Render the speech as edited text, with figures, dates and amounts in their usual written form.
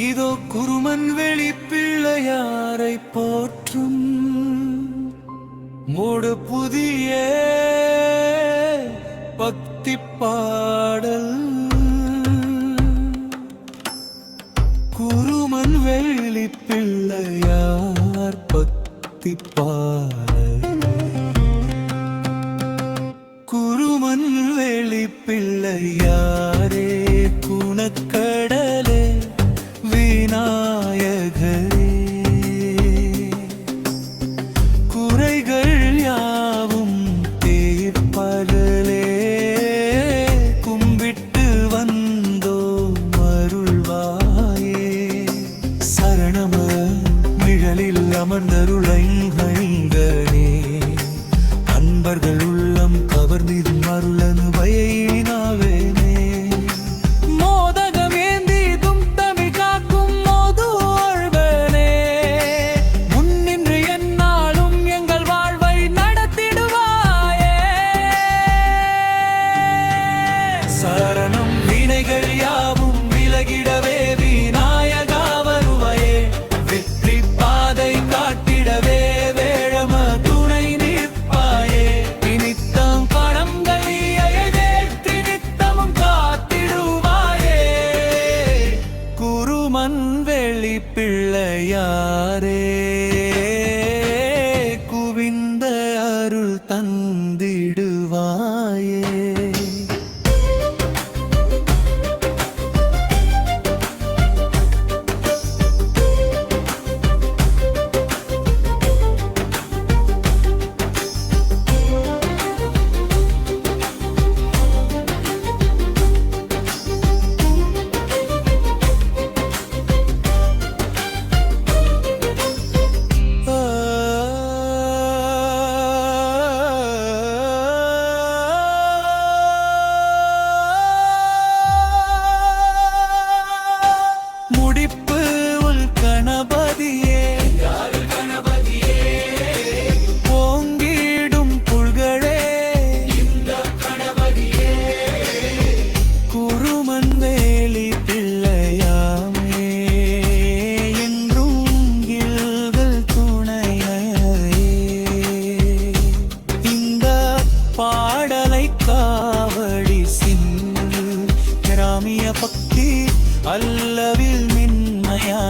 இதோ குருமன் வெளி பிள்ளையாரை போற்றும் மூடு புதிய பக்தி பாடல். குருமன் வெளி பிள்ளையார் பக்தி பாடல். குருமன் வெளி பிள்ளையாரே குணக்கடலே விநாயகரே, குறைகள் யாவும் தீர்ப்பகலே கும்பிட்டு வந்தோ அருள்வாயே. சரணம நிழலில் அமர்ந்தருளைங்கனே, அன்பர்கள் உள்ளம் கவர்ந்திடும் அருளனு வயினாவேனே. சரணம் வினைகள் யாவும் விலகிடவே விநாயகா வருவாயே, வெற்றி பாதை காட்டிடவே வேழம துணை நிற்பாயே. நித்தம் பணங்கள் வேற்றி நித்தமும் காத்திடுவாயே. குருமன் வெளி பிள்ளையாரே குவிந்த அருள் தந்திடுவாயே. முடிப்பு உள் கணபதியே, ஓங்கிடும் புல்களே இந்த கணபதியே. குருமன் வேலி பிள்ளையாமே என்றும் கில்கள் துணையே. இந்த பாடலை காவடி சிந்து கிராமிய பக்தி அல்லவில் மின்மையா